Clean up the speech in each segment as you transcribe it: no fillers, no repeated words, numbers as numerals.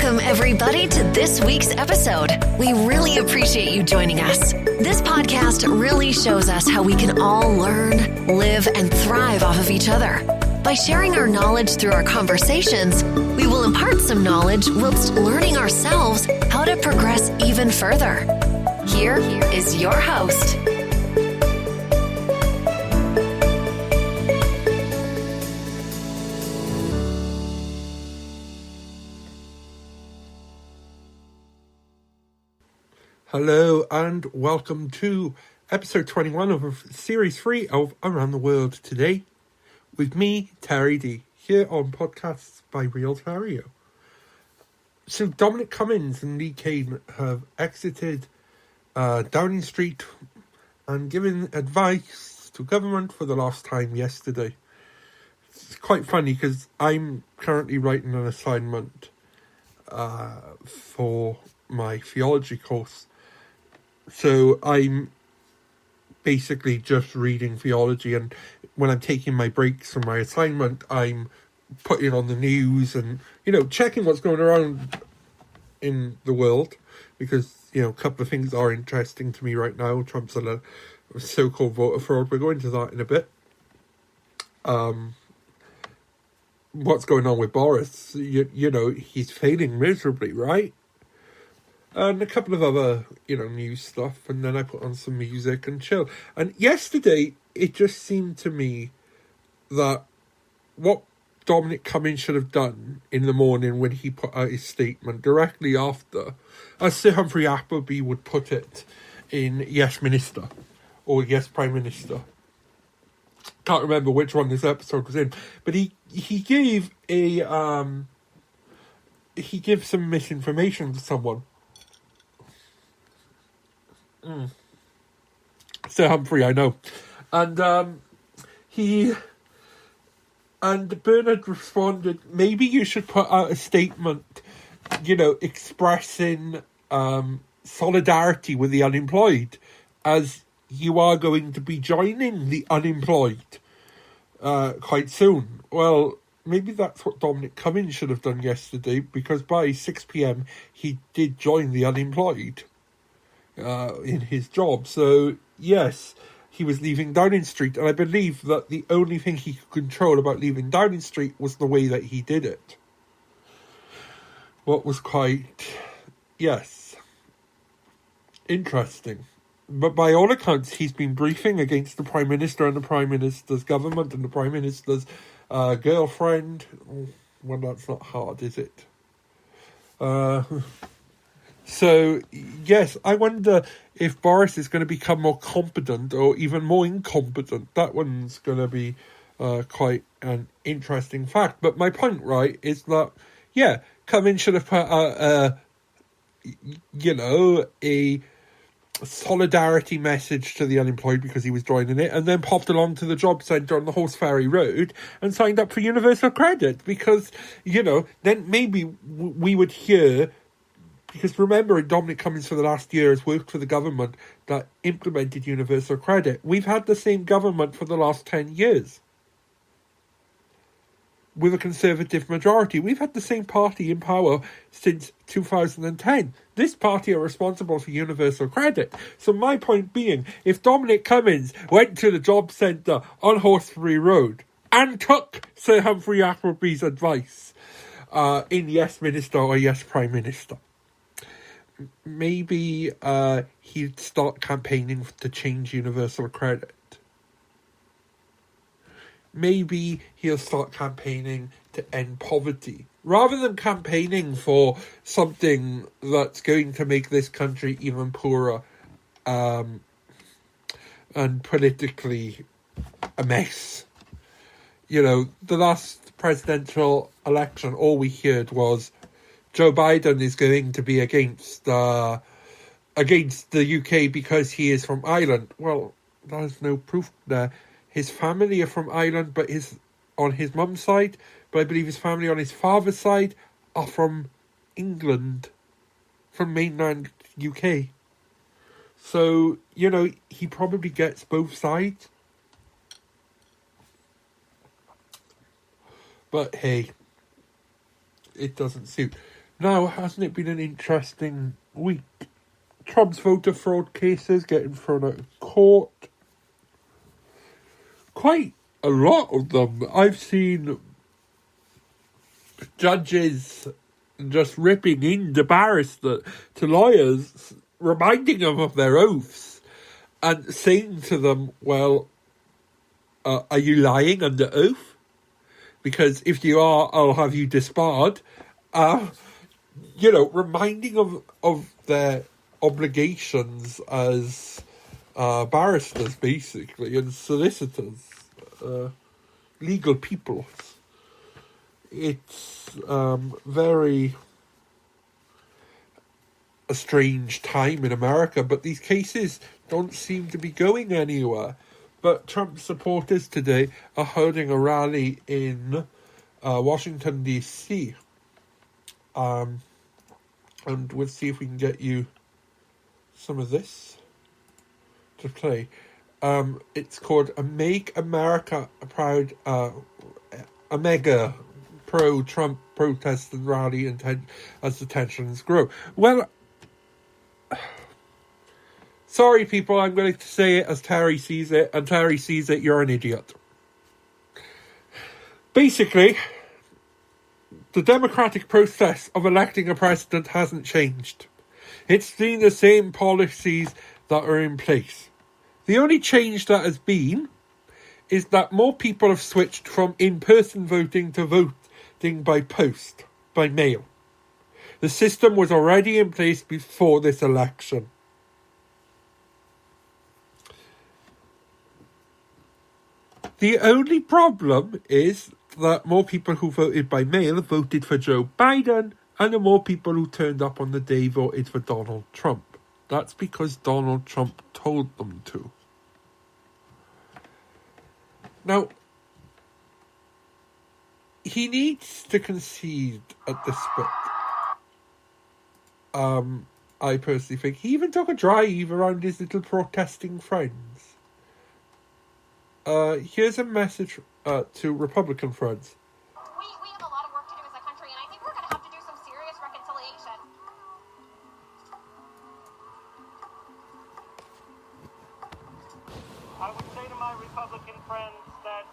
Welcome, everybody, to this week's episode. We really appreciate you joining us. This podcast really shows us how we can all learn, live, and thrive off of each other. By sharing our knowledge through our conversations, we will impart some knowledge whilst learning ourselves how to progress even further. Here is your host. Hello and welcome to episode 21 of series 3 of Around the World Today with me, Terry D, here on podcasts by Real Terrio. So Dominic Cummins and Lee Kane have exited Downing Street and given advice to government for the last time yesterday. It's quite funny because I'm currently writing an assignment for my theology course. So I'm basically just reading theology, and when I'm taking my breaks from my assignment, I'm putting on the news and, checking what's going around in the world, because, a couple of things are interesting to me right now. Trump's a so-called voter fraud. We'll go into that in a bit. What's going on with Boris? He's failing miserably, right? And a couple of other, news stuff, and then I put on some music and chill. And yesterday, it just seemed to me that what Dominic Cummins should have done in the morning when he put out his statement directly after, as Sir Humphrey would put it in Yes Minister, or Yes Prime Minister. Can't remember which one this episode was in, but he gave he gives some misinformation to someone. Sir Humphrey, I know. And Bernard responded, maybe you should put out a statement, expressing solidarity with the unemployed, as you are going to be joining the unemployed quite soon. Well, maybe that's what Dominic Cummins should have done yesterday, because by 6 p.m. he did join the unemployed in his job. So, yes, he was leaving Downing Street, and I believe that the only thing he could control about leaving Downing Street was the way that he did it. What was quite, interesting. But by all accounts, he's been briefing against the Prime Minister and the Prime Minister's government and the Prime Minister's girlfriend. Well, that's not hard, is it? So, yes, I wonder if Boris is going to become more competent or even more incompetent. That one's going to be quite an interesting fact. But my point, right, is that, Cummins should have put out a solidarity message to the unemployed because he was joining it, and then popped along to the job centre on the Horseferry Road and signed up for universal credit, because, then maybe we would hear. Because remember, Dominic Cummins for the last year has worked for the government that implemented universal credit. We've had the same government for the last 10 years. With a Conservative majority. We've had the same party in power since 2010. This party are responsible for universal credit. So my point being, if Dominic Cummins went to the job centre on Horseferry Road and took Sir Humphrey Appleby's advice in Yes Minister or Yes Prime Minister, maybe he'd start campaigning to change universal credit. Maybe he'll start campaigning to end poverty, rather than campaigning for something that's going to make this country even poorer and politically a mess. The last presidential election, all we heard was Joe Biden is going to be against the UK because he is from Ireland. Well, there's no proof there. His family are from Ireland, but on his mum's side, but I believe his family on his father's side are from England, from mainland UK. So, he probably gets both sides. But hey, it doesn't suit. Now, hasn't it been an interesting week? Trump's voter fraud cases getting thrown out of court. Quite a lot of them. I've seen judges just ripping into barristers, to lawyers, reminding them of their oaths and saying to them, well, are you lying under oath? Because if you are, I'll have you disbarred. Reminding of their obligations as barristers, basically, and solicitors, legal people. It's very a strange time in America, but these cases don't seem to be going anywhere. But Trump supporters today are holding a rally in Washington, D.C. And we'll see if we can get you some of this to play. It's called a Make America Proud, a mega pro-Trump protest and rally as the tensions grow. Well, sorry people, I'm going to say it as Terry sees it, and Terry sees it, you're an idiot. Basically, the democratic process of electing a president hasn't changed. It's been the same policies that are in place. The only change that has been is that more people have switched from in-person voting to voting by post, by mail. The system was already in place before this election. The only problem is that more people who voted by mail voted for Joe Biden, and the more people who turned up on the day voted for Donald Trump. That's because Donald Trump told them to. Now, he needs to concede at this point. I personally think he even took a drive around his little protesting friends. Here's a message to Republican friends. We have a lot of work to do as a country, and I think we're going to have to do some serious reconciliation. I would say to my Republican friends that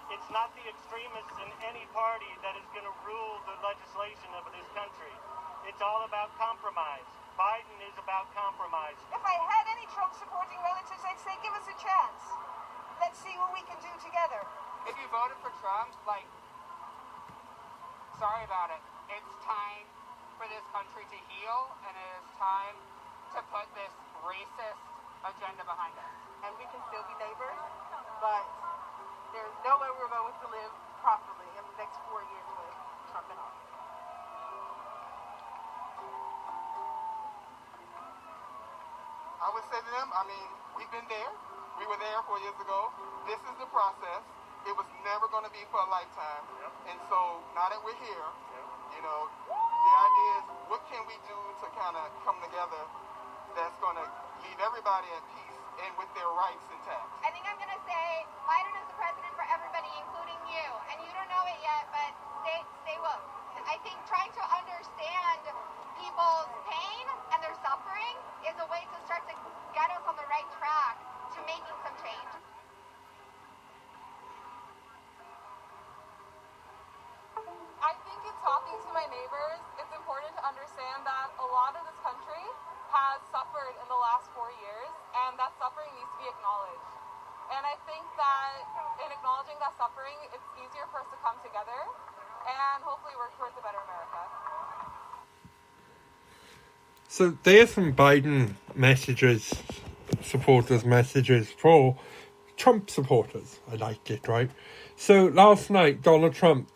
it's not the extremists in any party that is going to rule the legislation of this country. It's all about compromise. Biden is about compromise. If I had any Trump-supporting relatives, I'd say, give us a chance. Let's see what we can do together. If you voted for Trump, sorry about it. It's time for this country to heal, and it is time to put this racist agenda behind us. And we can still be neighbors, but there's no way we're going to live properly in the next 4 years with Trump in office. I would say to them, we've been there. We were there 4 years ago. This is the process. It was never going to be for a lifetime. Yep. And so now that we're here, the idea is what can we do to kind of come together that's going to leave everybody at peace and with their rights intact. I think I'm going to say Biden is the president for everybody, including you. And you don't know it yet, but stay woke. I think trying to understand people's pain and their suffering is a way to start to get us on the right track to making some change. I think in talking to my neighbors, it's important to understand that a lot of this country has suffered in the last 4 years, and that suffering needs to be acknowledged. And I think that in acknowledging that suffering, it's easier for us to come together and hopefully work towards a better America. So there's some Biden supporters messages for Trump supporters. I like it, right? So last night, Donald Trump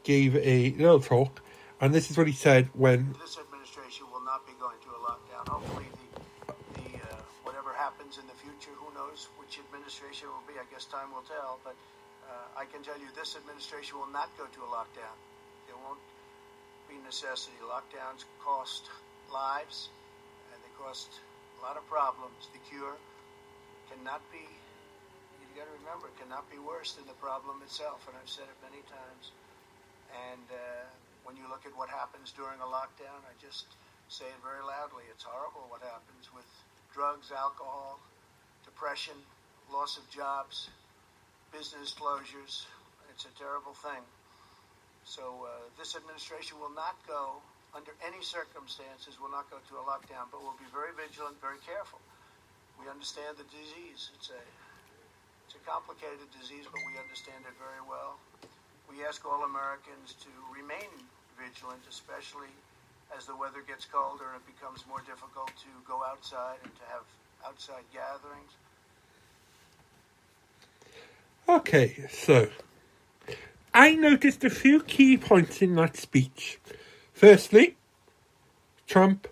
gave a little talk, and this is what he said when... This administration will not be going to a lockdown. Hopefully, whatever happens in the future, who knows which administration it will be. I guess time will tell. But I can tell you this administration will not go to a lockdown. There won't be necessity. Lockdowns cost lives, and they cost a lot of problems. The cure cannot be... You got to remember, it cannot be worse than the problem itself, and I've said it many times. And when you look at what happens during a lockdown, I just say it very loudly. It's horrible what happens with drugs, alcohol, depression, loss of jobs, business closures. It's a terrible thing. So this administration will not go, under any circumstances, will not go to a lockdown, but we'll be very vigilant, very careful. We understand the disease. It's a complicated disease, but we understand it very well. We ask all Americans to remain vigilant, especially as the weather gets colder and it becomes more difficult to go outside and to have outside gatherings. Okay, so I noticed a few key points in that speech. Firstly, Trump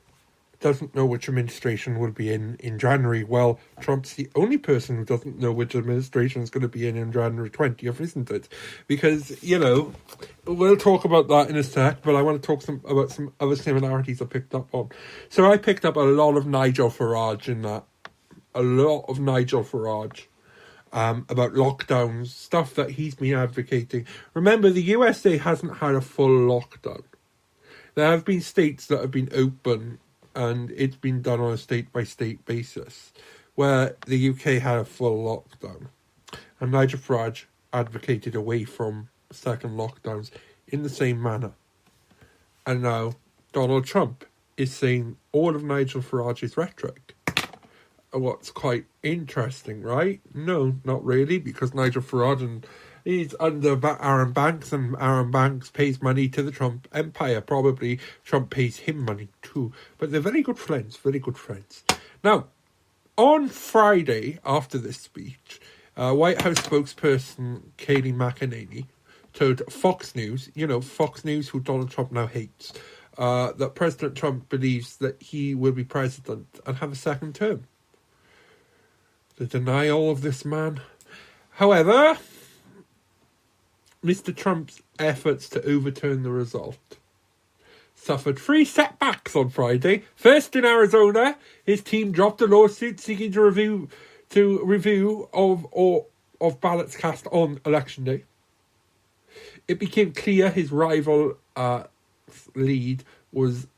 doesn't know which administration will be in January. Well, Trump's the only person who doesn't know which administration is going to be in January 20th, isn't it? Because, you know, we'll talk about that in a sec, but I want to talk about some other similarities I picked up on. So I picked up a lot of Nigel Farage in that. A lot of Nigel Farage. About lockdowns, stuff that he's been advocating. Remember, the USA hasn't had a full lockdown. There have been states that have been open, and it's been done on a state-by-state basis, where the UK had a full lockdown. And Nigel Farage advocated away from second lockdowns in the same manner. And now Donald Trump is saying all of Nigel Farage's rhetoric. What's quite interesting, right? No, not really, because Nigel Farage is under Aaron Banks, and Aaron Banks pays money to the Trump empire. Probably Trump pays him money too. But they're very good friends, very good friends. Now, on Friday, after this speech, White House spokesperson Kayleigh McEnany told Fox News, Fox News, who Donald Trump now hates, that President Trump believes that he will be president and have a second term. The denial of this man. However, Mr. Trump's efforts to overturn the result suffered 3 setbacks on Friday. First, in Arizona, his team dropped a lawsuit seeking to review of ballots cast on Election Day. It became clear his rival lead was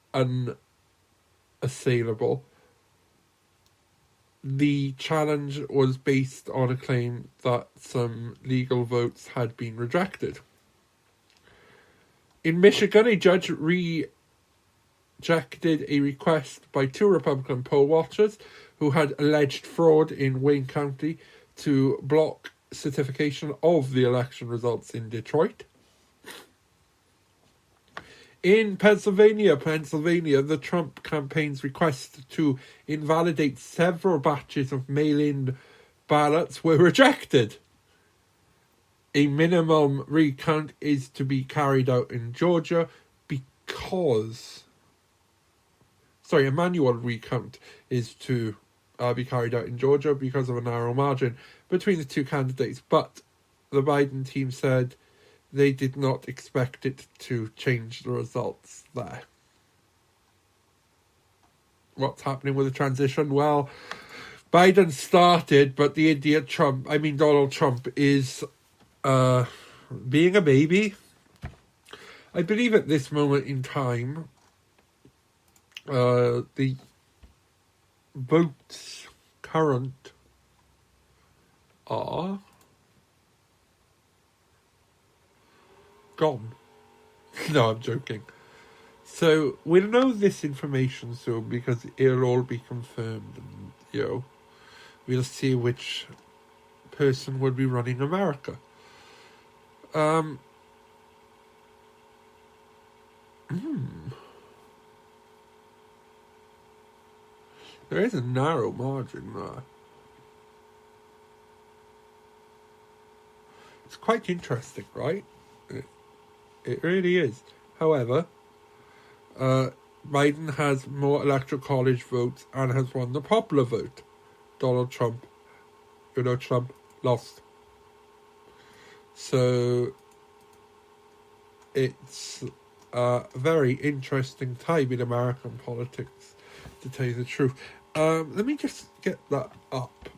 unassailable. The challenge was based on a claim that some legal votes had been rejected. In Michigan, a judge rejected a request by 2 Republican poll watchers who had alleged fraud in Wayne County to block certification of the election results in Detroit. In Pennsylvania, the Trump campaign's request to invalidate several batches of mail-in ballots were rejected. A minimum recount is to be carried out in Georgia a manual recount is to be carried out in Georgia because of a narrow margin between the two candidates. But the Biden team said they did not expect it to change the results there. What's happening with the transition? Well, Biden started, but the idiot Donald Trump is being a baby. I believe at this moment in time, the votes current are gone. No, I'm joking. So we'll know this information soon because it'll all be confirmed, and we'll see which person will be running America. There is a narrow margin there. It's quite interesting, right? It really is. However, Biden has more electoral college votes and has won the popular vote. Donald Trump, Trump lost. So it's a very interesting time in American politics, to tell you the truth. Let me just get that up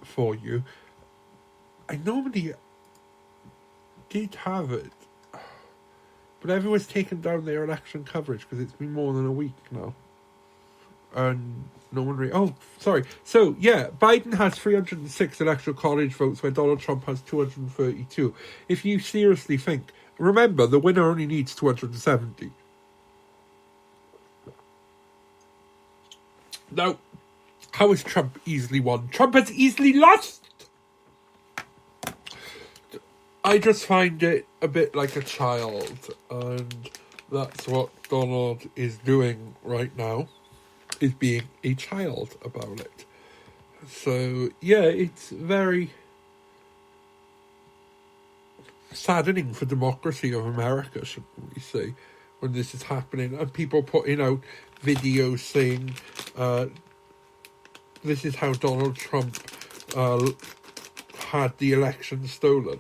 for you. I normally did have it But everyone's taken down their election coverage because it's been more than a week now. And no one really... Oh, sorry. So, yeah, Biden has 306 electoral college votes where Donald Trump has 232. If you seriously think... Remember, the winner only needs 270. Now, how has Trump easily won? Trump has easily lost! I just find it a bit like a child, and that's what Donald is doing right now, is being a child about it. So, yeah, it's very saddening for democracy of America, shouldn't we say, when this is happening, and people putting out videos saying this is how Donald Trump had the election stolen.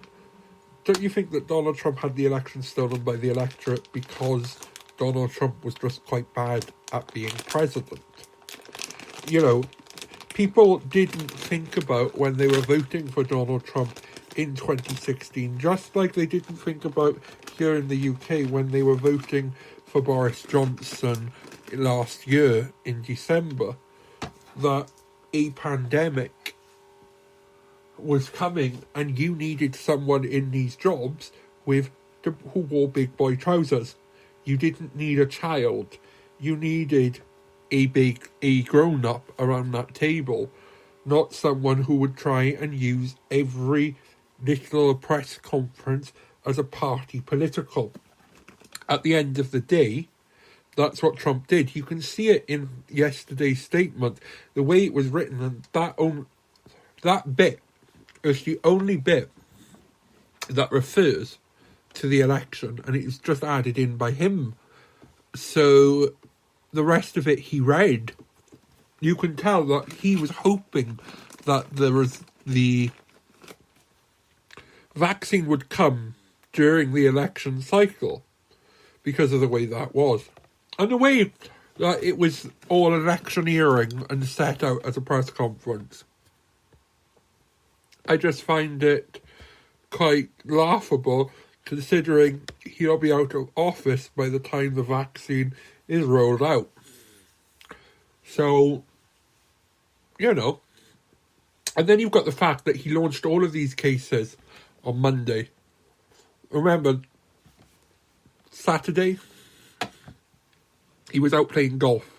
Don't you think that Donald Trump had the election stolen by the electorate because Donald Trump was just quite bad at being president? You know, people didn't think about when they were voting for Donald Trump in 2016, just like they didn't think about here in the UK when they were voting for Boris Johnson last year in December, that a pandemic was coming and you needed someone in these jobs who wore big boy trousers. You didn't need a child. You needed a grown-up around that table, not someone who would try and use every little press conference as a party political. At the end of the day, that's what Trump did. You can see it in yesterday's statement, the way it was written, and that bit is the only bit that refers to the election, and it's just added in by him. So the rest of it he read, you can tell that he was hoping that the vaccine would come during the election cycle because of the way that was. And the way that it was all electioneering and set out as a press conference. I just find it quite laughable, considering he'll be out of office by the time the vaccine is rolled out. So, you know. And then you've got the fact that he launched all of these cases on Monday. Remember, Saturday, he was out playing golf.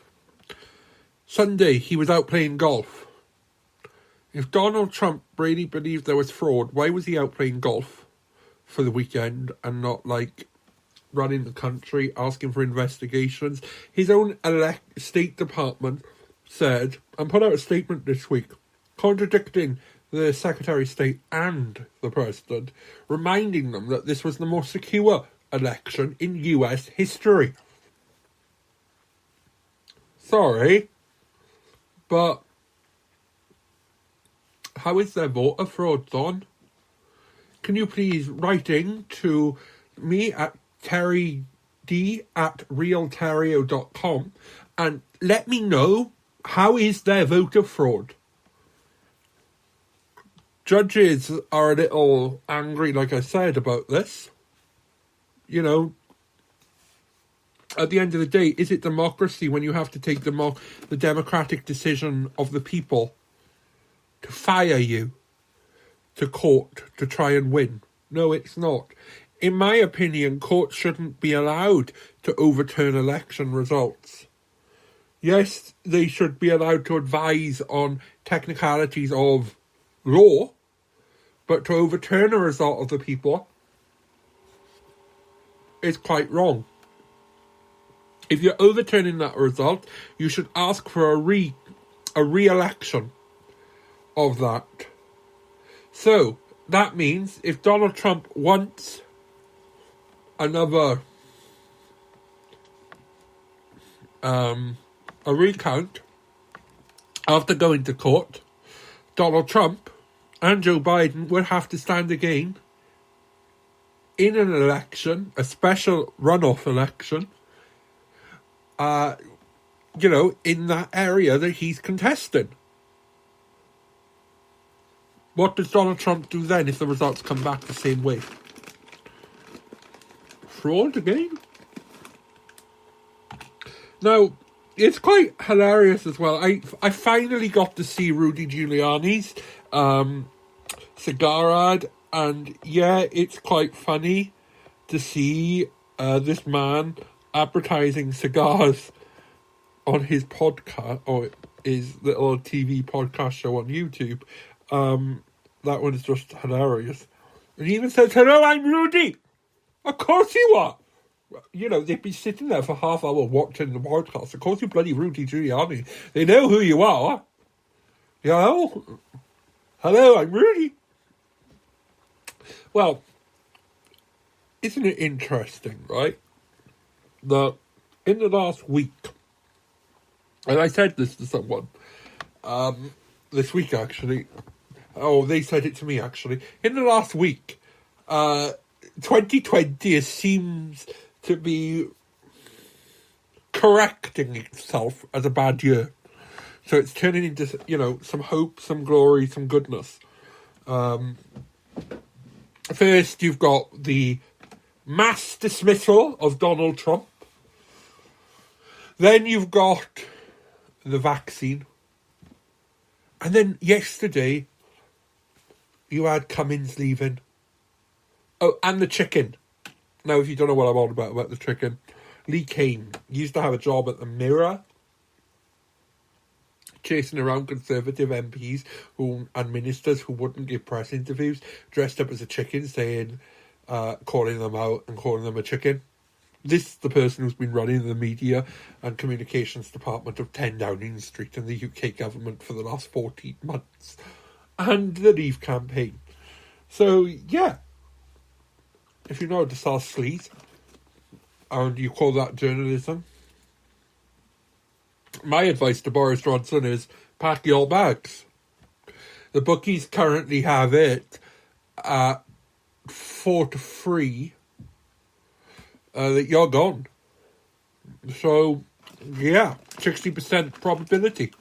Sunday, he was out playing golf. If Donald Trump really believed there was fraud, why was he out playing golf for the weekend and not, like, running the country, asking for investigations? His own State Department said, and put out a statement this week, contradicting the Secretary of State and the President, reminding them that this was the most secure election in US history. Sorry, but how is there voter fraud, Don? Can you please write in to me at terryd@realterrio.com and let me know, how is there voter fraud? Judges are a little angry, like I said, about this. You know, at the end of the day, is it democracy when you have to take the democratic decision of the people to fire you to court to try and win? No, it's not. In my opinion, courts shouldn't be allowed to overturn election results. Yes, they should be allowed to advise on technicalities of law, but to overturn a result of the people is quite wrong. If you're overturning that result, you should ask for a re-election of that. So, that means if Donald Trump wants another a recount after going to court, Donald Trump and Joe Biden would have to stand again in an election, a special runoff election, in that area that he's contesting. What does Donald Trump do then if the results come back the same way? fraud again. Now, it's quite hilarious as well. I finally got to see Rudy Giuliani's cigar ad, and yeah, it's quite funny to see this man advertising cigars on his podcast, or his little TV podcast show on YouTube. That one is just hilarious. And he even says, "Hello, I'm Rudy." Of course you are. You know, they'd be sitting there for half hour watching the podcast. Of course you're bloody Rudy Giuliani. They know who you are. You know? Hello, I'm Rudy. Well, isn't it interesting, right? That in the last week, and I said this to someone this week actually. Oh, they said it to me actually. In the last week, 2020 seems to be correcting itself as a bad year. So it's turning into, you know, some hope, some glory, some goodness. First, you've got the mass dismissal of Donald Trump. Then you've got the vaccine. And then yesterday, you had Cummins leaving. Oh, and the chicken. Now, if you don't know what I'm on about the chicken, Lee Kane used to have a job at the Mirror, chasing around Conservative MPs and ministers who wouldn't give press interviews, dressed up as a chicken, saying, calling them out and calling them a chicken. This is the person who's been running the media and communications department of 10 Downing Street in the UK government for the last 14 months. And the Leave campaign. So, yeah. If you know how to sell sleaze, and you call that journalism, my advice to Boris Johnson is pack your bags. The bookies currently have it at 4-3 that you're gone. So, yeah, 60% probability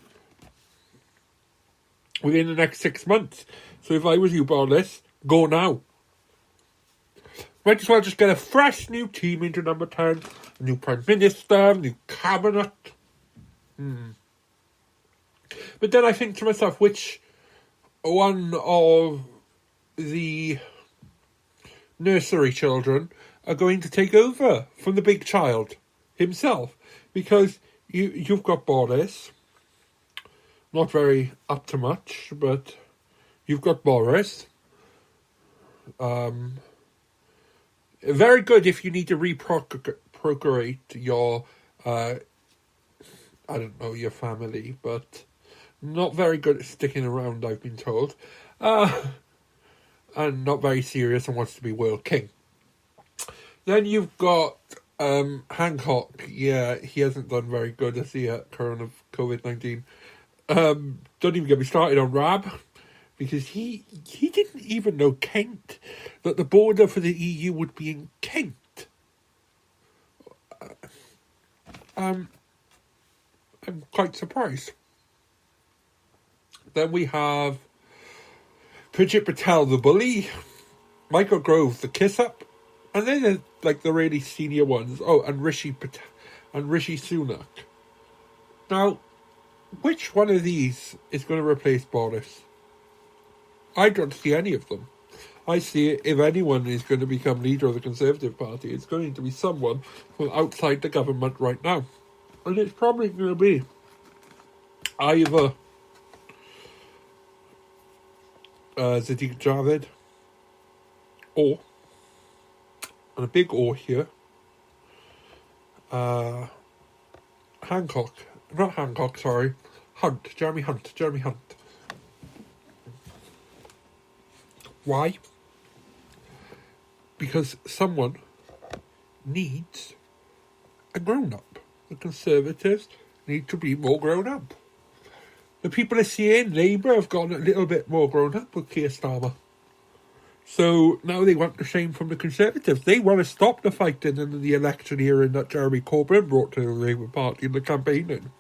within the next 6 months. So if I was you, Boris, go now. Might as well just get a fresh new team into number 10. A new Prime Minister, new cabinet. But then I think to myself, which one of the nursery children are going to take over from the big child himself? Because you've got Boris, not very up to much, but you've got Boris. Very good if you need to reprocreate your, I don't know, your family, but not very good at sticking around, I've been told. And not very serious and wants to be world king. Then you've got Hancock. Yeah, he hasn't done very good as the COVID-19. Don't even get me started on Rab, because he didn't even know Kent, that the border for the EU would be in Kent. I'm quite surprised. Then we have Prijit Patel, the bully, Michael Gove, the kiss-up, and then there's like the really senior ones. Oh, and Rishi Sunak. Now, which one of these is going to replace Boris? I don't see any of them. I see it, if anyone is going to become leader of the Conservative Party, it's going to be someone from outside the government right now. And it's probably going to be either Sadiq Javed or, and a big or here, Jeremy Hunt. Why? Because someone needs a grown-up. The Conservatives need to be more grown-up. The people are seeing Labour have gone a little bit more grown-up with Keir Starmer. So now they want the same from the Conservatives. They want to stop the fighting and the electioneering that Jeremy Corbyn brought to the Labour Party in the campaigning.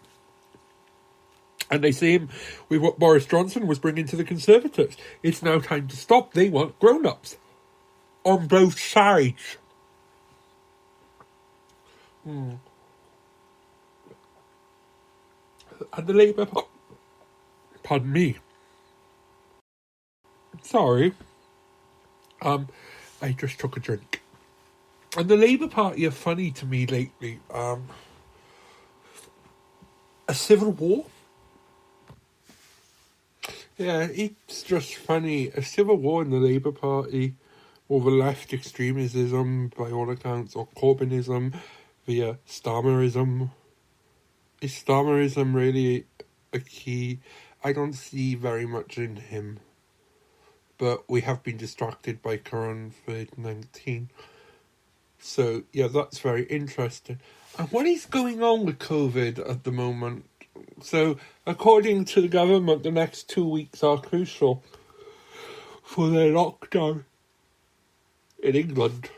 And they see him with what Boris Johnson was bringing to the Conservatives. It's now time to stop. They want grown-ups. On both sides. And the Labour pardon me. Sorry. I just took a drink. And the Labour Party are funny to me lately. A civil war? Yeah, it's just funny. A civil war in the Labour Party over left extremism, by all accounts, or Corbynism via Starmerism. Is Starmerism really a key? I don't see very much in him. But we have been distracted by COVID-19. So, yeah, that's very interesting. And what is going on with COVID at the moment? So, according to the government, the next 2 weeks are crucial for their lockdown in England.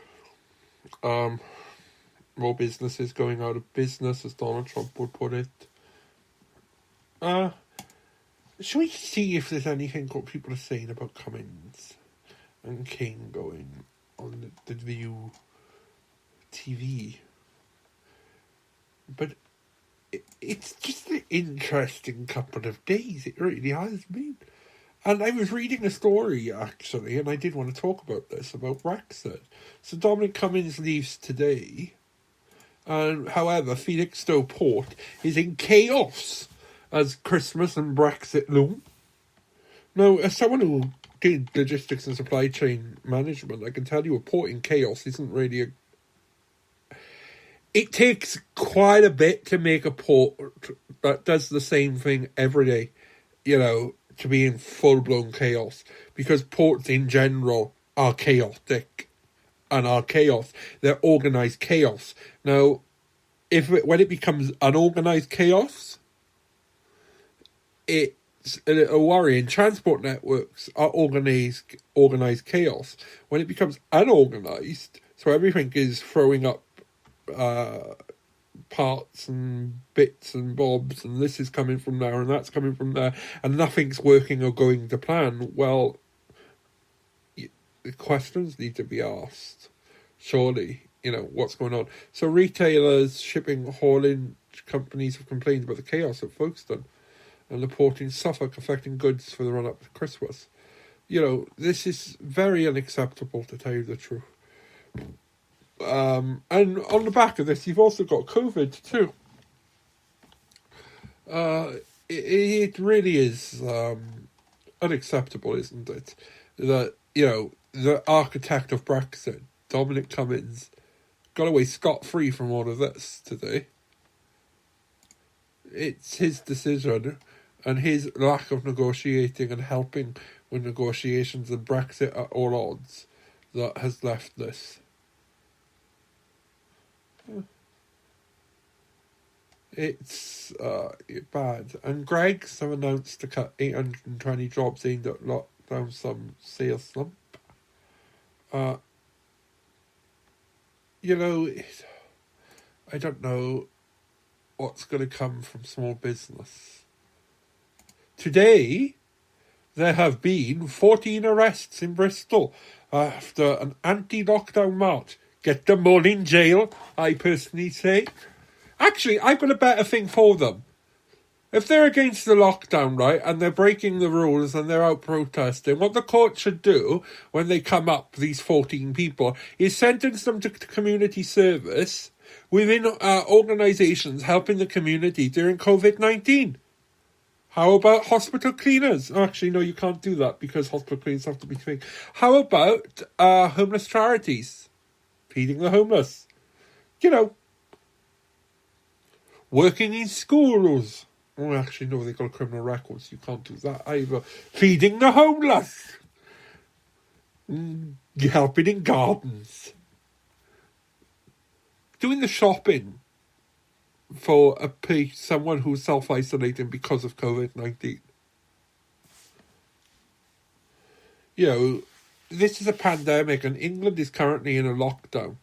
More businesses going out of business, as Donald Trump would put it. Shall we see if there's anything what people are saying about Cummins and King going on the View TV? But it's just an interesting couple of days. It really has been. And I was reading a story, actually, and I did want to talk about this, about Brexit. So Dominic Cummins leaves today. And however, Felixstowe Port is in chaos as Christmas and Brexit loom. Now, as someone who did logistics and supply chain management, I can tell you a port in chaos isn't really it takes quite a bit to make a port that does the same thing every day, to be in full-blown chaos. Because ports in general are chaotic and are chaos. They're organised chaos. Now, when it becomes unorganised chaos, it's a little worrying. Transport networks are organised chaos. When it becomes unorganised, so everything is throwing up parts and bits and bobs, and this is coming from there and that's coming from there, and nothing's working or going to plan, well, the questions need to be asked. Surely, what's going on? So retailers, shipping, hauling companies have complained about the chaos at Folkestone and the port in Suffolk affecting goods for the run-up to Christmas. This is very unacceptable, to tell you the truth. And on the back of this, you've also got COVID too. It really is unacceptable, isn't it? That, the architect of Brexit, Dominic Cummins, got away scot-free from all of this today. It's his decision and his lack of negotiating and helping with negotiations and Brexit at all odds that has left this. It's bad. And Greggs have announced to cut 820 jobs aimed at lockdown some sales slump. I don't know what's going to come from small business. Today, there have been 14 arrests in Bristol after an anti-lockdown march. Get them all in jail, I personally say. Actually, I've got a better thing for them. If they're against the lockdown, right, and they're breaking the rules and they're out protesting, what the court should do when they come up, these 14 people, is sentence them to community service within organisations helping the community during COVID-19. How about hospital cleaners? Actually, no, you can't do that because hospital cleaners have to be trained. How about homeless charities? Feeding the homeless. Working in schools. Oh, actually, no, they've got criminal records. You can't do that either. Feeding the homeless. Helping in gardens. Doing the shopping for someone who's self-isolating because of COVID-19. This is a pandemic and England is currently in a lockdown.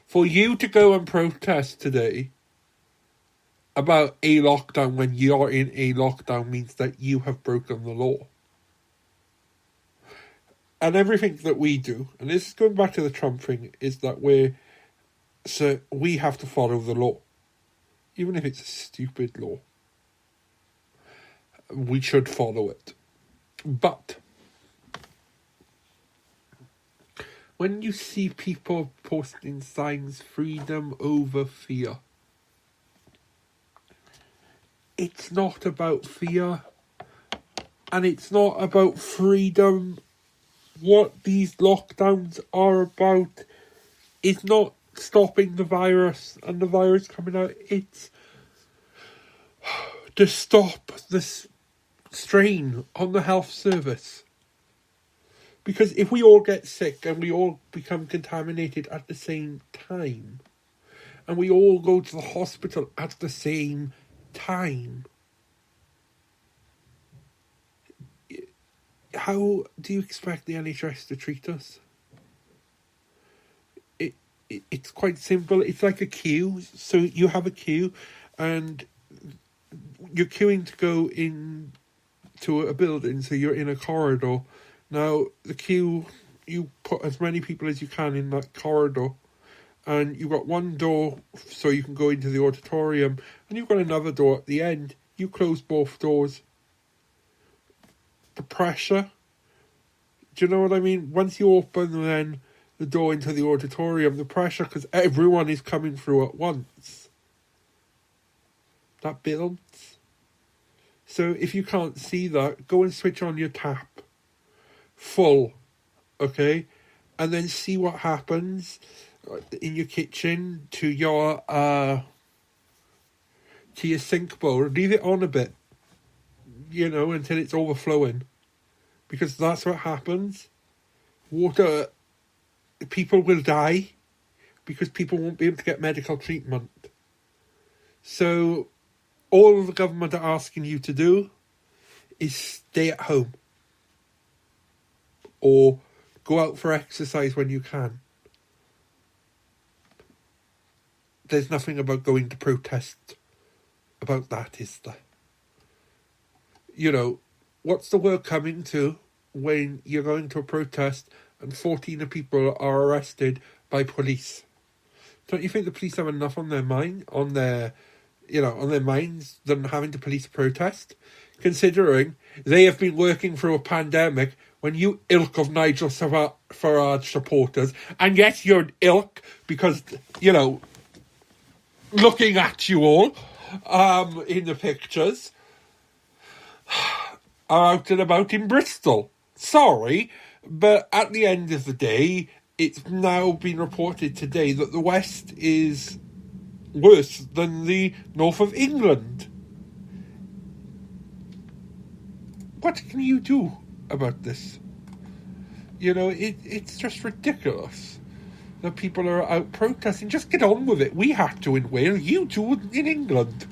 For you to go and protest today about a lockdown when you're in a lockdown means that you have broken the law. And everything that we do, and this is going back to the Trump thing, is that we're So we have to follow the law. Even if it's a stupid law. We should follow it. But when you see people posting signs, freedom over fear, it's not about fear. And it's not about freedom. What these lockdowns are about is not stopping the virus and the virus coming out. It's to stop this strain on the health service. Because if we all get sick and we all become contaminated at the same time, and we all go to the hospital at the same time, how do you expect the NHS to treat us? It's quite simple. It's like a queue. So you have a queue and you're queuing to go in to a building, so you're in a corridor. Now, the queue, you put as many people as you can in that corridor, and you've got one door so you can go into the auditorium, and you've got another door at the end. You close both doors. The pressure, do you know what I mean? Once you open then the door into the auditorium, the pressure, because everyone is coming through at once, that builds. So if you can't see that, go and switch on your tap full, okay? And then see what happens in your kitchen to your sink bowl. Leave it on a bit, you know, until it's overflowing. Because that's what happens. Water, people will die because people won't be able to get medical treatment. So all the government are asking you to do is stay at home. Or go out for exercise when you can. There's nothing about going to protest about that, is there? You know, what's the world coming to when you're going to a protest and 14 people are arrested by police? Don't you think the police have enough on their mind, on their minds than having to police a protest? Considering they have been working through a pandemic when you ilk of Nigel Farage supporters, and yes, you're an ilk because, you know, looking at you all in the pictures, are out and about in Bristol. Sorry, but at the end of the day, it's now been reported today that the West is worse than the north of England. What can you do about this? You know, it's just ridiculous that people are out protesting. Just get on with it. We had to in Wales. You do in England.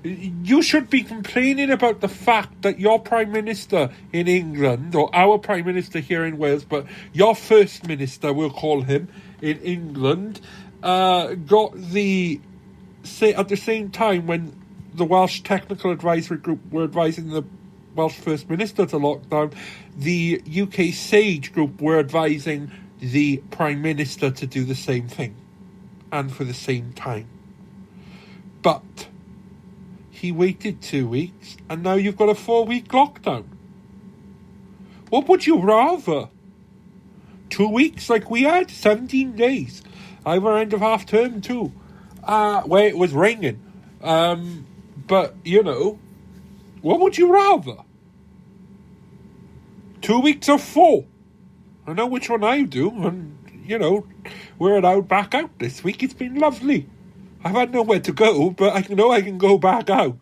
You should be complaining about the fact that your Prime Minister in England, or our Prime Minister here in Wales, but your First Minister, we'll call him, in England, got at the same time when the Welsh Technical Advisory Group were advising the Welsh First Minister to lock down, the UK SAGE Group were advising the Prime Minister to do the same thing, and for the same time. But he waited 2 weeks, and now you've got a 4-week lockdown. What would you rather? 2 weeks like we had? 17 days. Either end of half term too. Where it was raining. But, you know, what would you rather? 2 weeks or 4? I know which one I do, and, you know, we're allowed back out this week. It's been lovely. I've had nowhere to go, but I know I can go back out.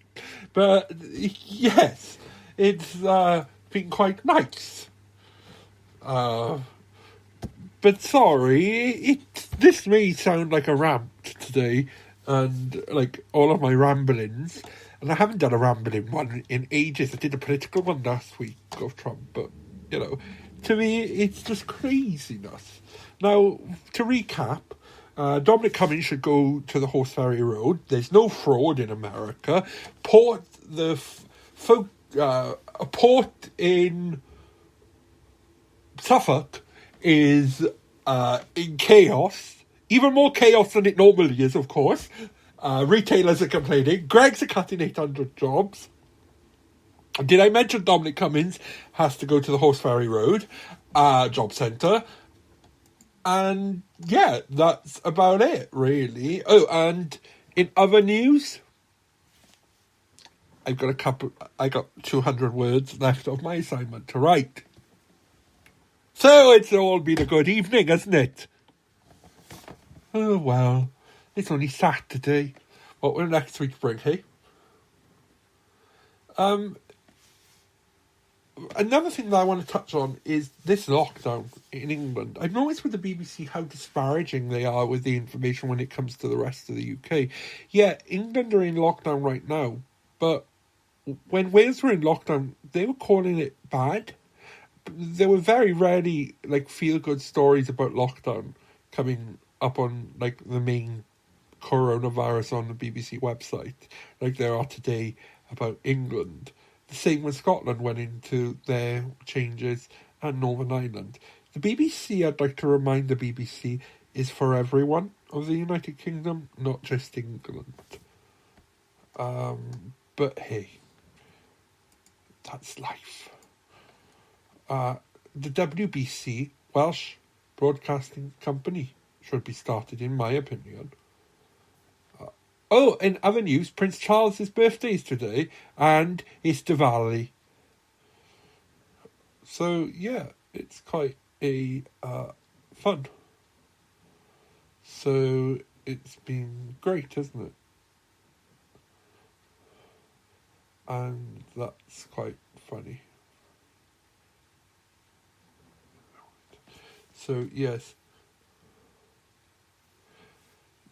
But, yes, it's been quite nice. But sorry, this may sound like a rant today, and like all of my ramblings. And I haven't done a rambling one in ages. I did a political one last week of Trump, but, you know, to me, it's just craziness. Now, to recap, Dominic Cummins should go to the Horseferry Road. There's no fraud in America. A port in Suffolk is in chaos. even more chaos than it normally is, of course. Retailers are complaining. Greggs are cutting 800 jobs. Did I mention Dominic Cummins has to go to the Horseferry Road job centre? And yeah, that's about it, really. Oh, and in other news, I got 200 words left of my assignment to write. So it's all been a good evening, hasn't it? Oh well, it's only Saturday. What will next week bring, hey? Another thing that I want to touch on is this lockdown in England. I've noticed with the BBC how disparaging they are with the information when it comes to the rest of the UK. Yeah, England are in lockdown right now, but when Wales were in lockdown, they were calling it bad. There were very rarely feel-good stories about lockdown coming up on the main coronavirus on the BBC website, like there are today about England. The same when Scotland went into their changes and Northern Ireland. The BBC, I'd like to remind the BBC, is for everyone of the United Kingdom, not just England. But hey, that's life. The WBC, Welsh Broadcasting Company, should be started, in my opinion. Oh, in other news, Prince Charles's birthday is today, and it's Diwali. So, yeah, it's quite a fun. So, it's been great, hasn't it? And that's quite funny. So, yes.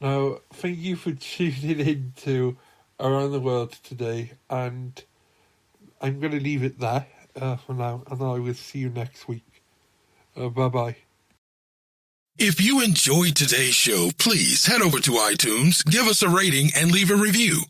Now, thank you for tuning in to Around the World today, and I'm going to leave it there for now, and I will see you next week. Bye-bye. If you enjoyed today's show, please head over to iTunes, give us a rating, and leave a review.